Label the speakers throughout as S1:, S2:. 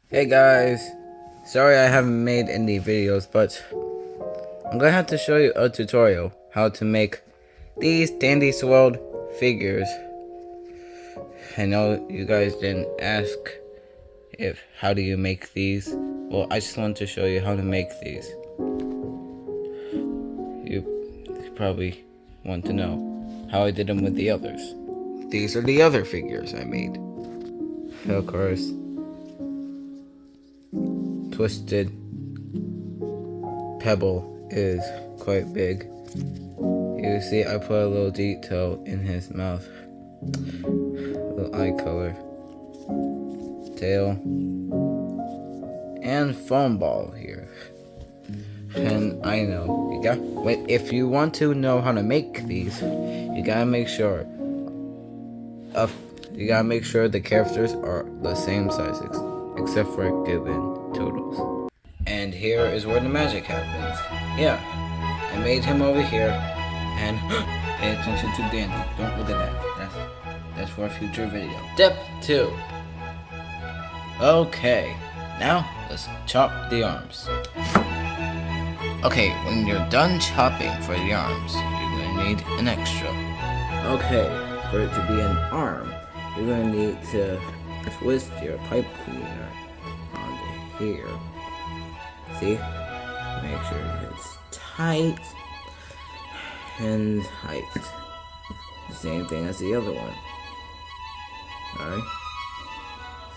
S1: Hey guys, sorry I haven't made any videos, but I'm gonna have to show you a tutorial how to make these Dandy Swirled figures. I know you guys didn't ask if how do you make these. Well, I just want to show you how to make these. You probably want to know how I did them with the others. These are the other figures I made. Of course, Twisted Pebble is quite big. You see, I put a little detail in his mouth. Little eye color. Tail. And foam ball here. And I know, if you want to know how to make these, you gotta make sure the characters are the same size, except for given totals. And here is where the magic happens. Yeah, I made him over here, and pay attention to Dandy. Don't look at that. That's for a future video. Step 2. Okay, now let's chop the arms. Okay, when you're done chopping for the arms, you're gonna need an extra. Okay, for it to be an arm, you're gonna need to twist your pipe cleaner onto here. See? Make sure it's tight and tight. The same thing as the other one. Alright?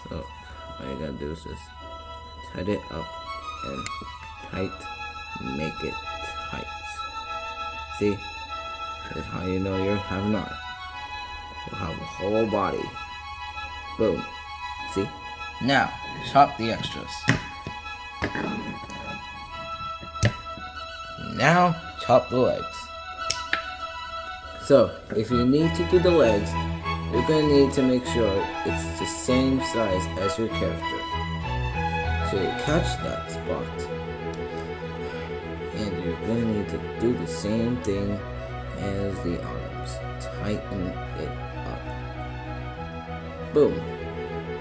S1: So, all you gotta do is just tighten it up and make it tight. See? That's how you know you have an arm. You'll have a whole body. Boom. See? Now, chop the extras. Now, chop the legs. So, if you need to do the legs, you're going to need to make sure it's the same size as your character. So you catch that spot. And you're going to need to do the same thing as the arms. Tighten it up. Boom.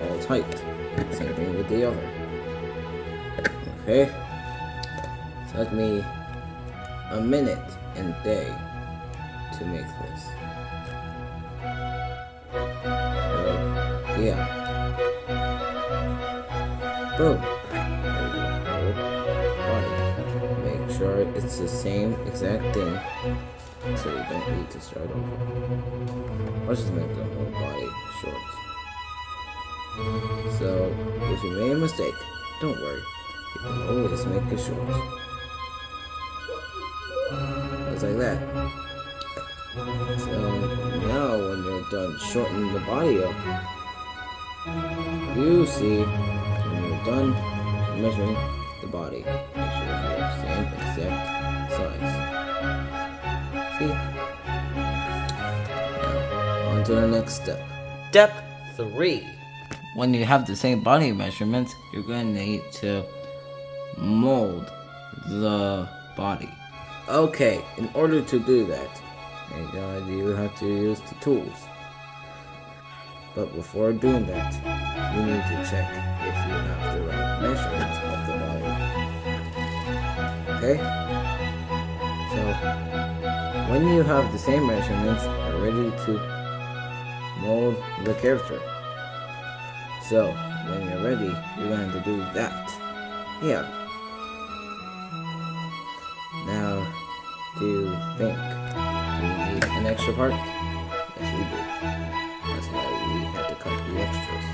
S1: All tight. Same thing with the other. Okay? Took me a minute and day to make this. Yeah. Boom. Right. Make sure it's the same exact thing so you don't need to start over. Let's just make the whole body short. So, if you made a mistake, don't worry. You can always make it short. Just like that. So, now when you're done shortening the body up, you see, when you're done measuring the body, make sure it's the same exact size. See? Now, on to the next step. Step 3. When you have the same body measurements, you're going to need to mold the body. Okay, in order to do that, you have to use the tools. But before doing that, you need to check if you have the right measurements of the body. Okay? So, when you have the same measurements, you're ready to mold the character. So, when you're ready, you're going to do that. Yeah. Now, do you think we need an extra part? Yes, we do. That's why we had to cut the extras.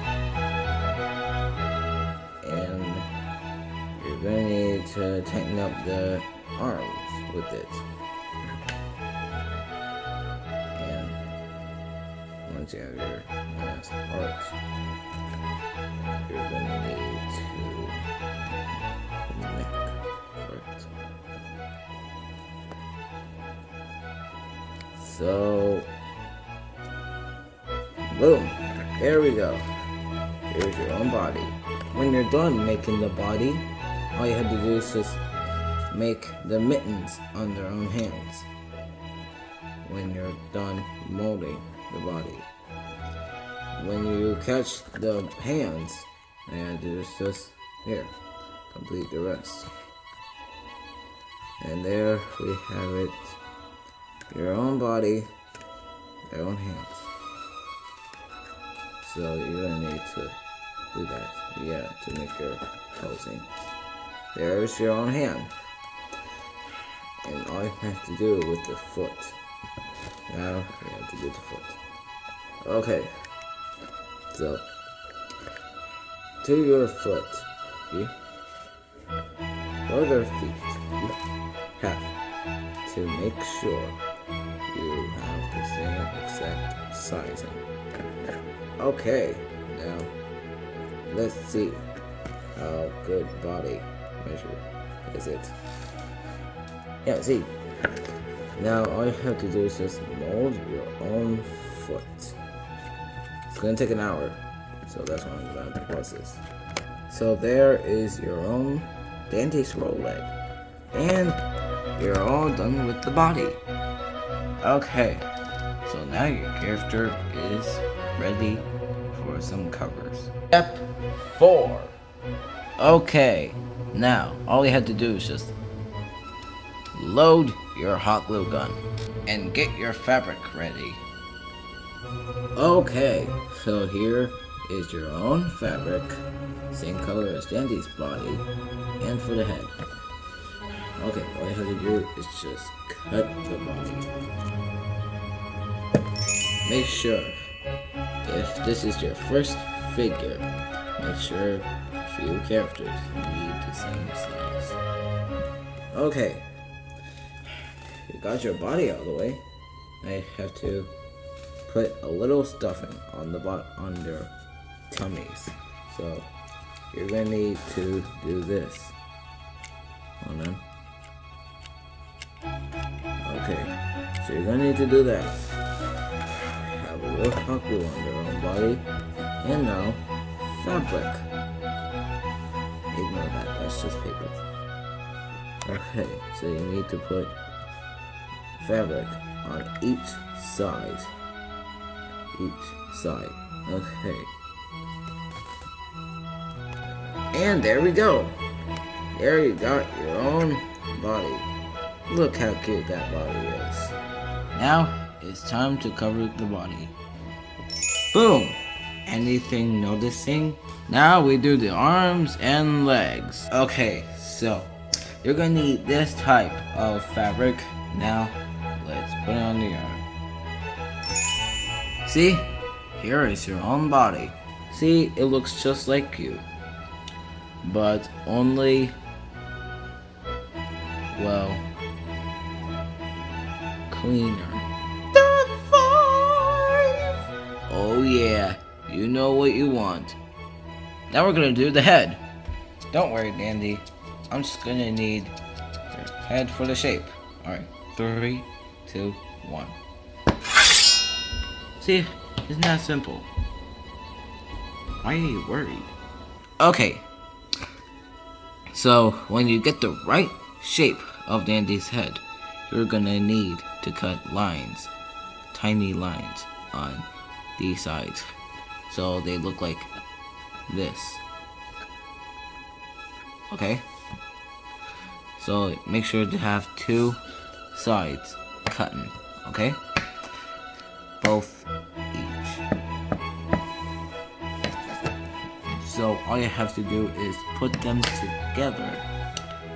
S1: And you're going to need to tighten up the arms with it. And once you have your last part, you're going to need to neck part. So, boom, there we go. Here's your own body. When you're done making the body, all you have to do is just make the mittens on their own hands. When you're done molding the body. When you catch the hands, And there's just here. Complete the rest. And there we have it. Your own body, your own hands. So you're gonna need to do that. Yeah, to make your posing. There's your own hand. And all you have to do with the foot. Now you have to do the foot. Okay. So to your foot, you other feet, you have to make sure you have the same exact sizing. Okay, now let's see how good body measure is it. Yeah, see. Now all you have to do is just mold your own foot. It's gonna take an hour, so that's why I'm gonna pause this. So there is your own Dante Scroll leg, and you're all done with the body. Okay, so now your character is ready for some covers. Step 4. Okay, now all you have to do is just load your hot glue gun and get your fabric ready. Okay, so here is your own fabric, same color as Dandy's body, and for the head. Okay, all you have to do is just cut the body. Make sure, if this is your first figure, make sure few characters need the same size. Okay, you got your body out of the way. I have to put a little stuffing on their tummies. So you're gonna need to do this. Hold on. Okay, so you're gonna need to do that. Have a little hot glue on their own body, and now fabric. Ignore that, that's just paper. Okay, so you need to put fabric on each side. Okay. And there we go. There you got your own body. Look how cute that body is. Now it's time to cover the body. Boom! Anything noticing? Now we do the arms and legs. Okay, so you're gonna need this type of fabric. Now let's put it on the arm. See? Here is your own body. See, it looks just like you. But only, well, cleaner. Done 5! Oh yeah, you know what you want. Now we're gonna do the head. Don't worry, Dandy. I'm just gonna need your head for the shape. Alright, 3, 2, 1. See, isn't that simple? Why are you worried? Okay. So, when you get the right shape of Dandy's head, you're gonna need to cut lines, tiny lines, on these sides, so they look like this. Okay? So, make sure to have 2 sides cutting, okay? Both each. So all you have to do is put them together.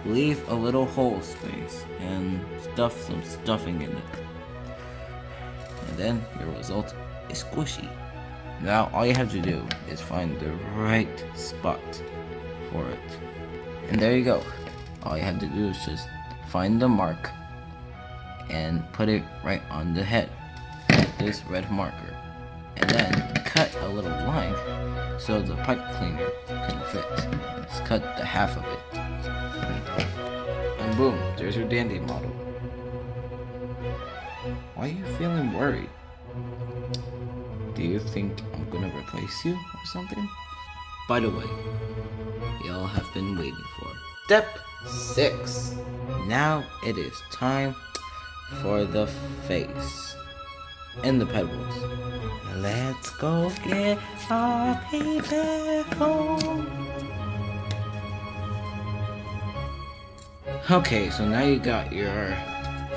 S1: Leave a little hole space and stuff some stuffing in it. And then your result is squishy. Now all you have to do is find the right spot for it. And there you go. All you have to do is just find the mark and put it right on the head. This red marker, and then cut a little line so the pipe cleaner can fit. Just cut the half of it, and boom, there's your Dandy model. Why are you feeling worried? Do you think I'm gonna replace you or something? By the way, y'all have been waiting for step 6. Now it is time for the face and the petals. Let's go get our paper phone. Okay, so now you got your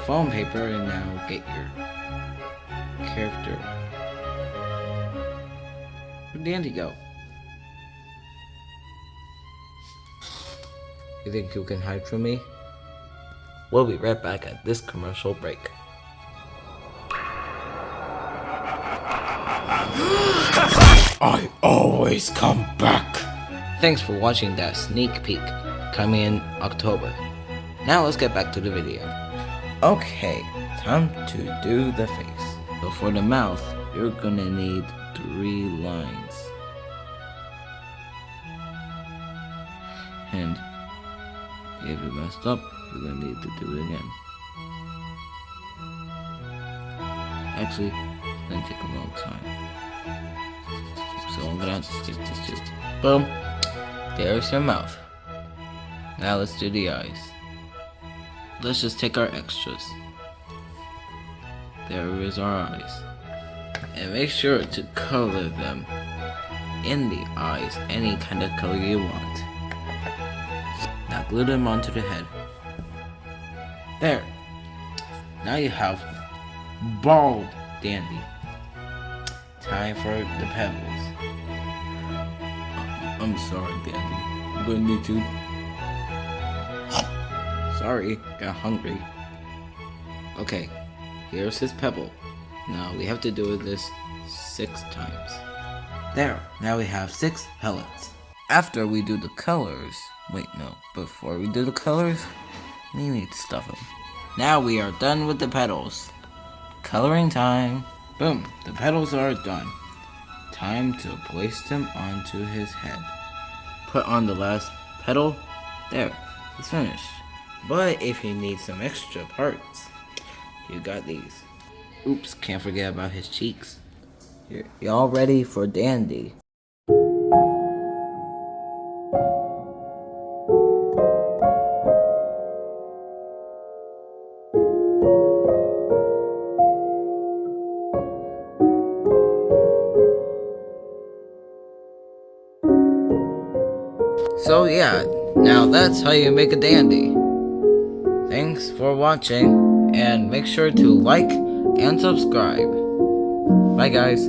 S1: foam paper, and now get your character. Where'd Dandy go? You think you can hide from me? We'll be right back at this commercial break. I always come back! Thanks for watching that sneak peek, coming in October. Now let's get back to the video. Okay, time to do the face. So for the mouth, you're gonna need 3 lines. And if you messed up, you're gonna need to do it again. Actually, it's gonna take a long time. So I'm gonna skip this too. Boom! There's your mouth. Now let's do the eyes. Let's just take our extras. There is our eyes. And make sure to color them in the eyes any kind of color you want. Now glue them onto the head. There. Now you have bald Dandy. Time for the pebbles. I'm sorry, Dandy. I'm gonna need to. Sorry, got hungry. Okay, here's his pebble. Now we have to do this 6 times. There, now we have 6 pellets. After we do the colors, wait no, before we do the colors, we need to stuff them. Now we are done with the petals. Coloring time. Boom, the petals are done. Time to place them onto his head. Put on the last petal. There, it's finished. But if you need some extra parts, you got these. Oops, can't forget about his cheeks. Y'all ready for Dandy? So yeah, now that's how you make a Dandy. Thanks for watching, and make sure to like and subscribe. Bye guys.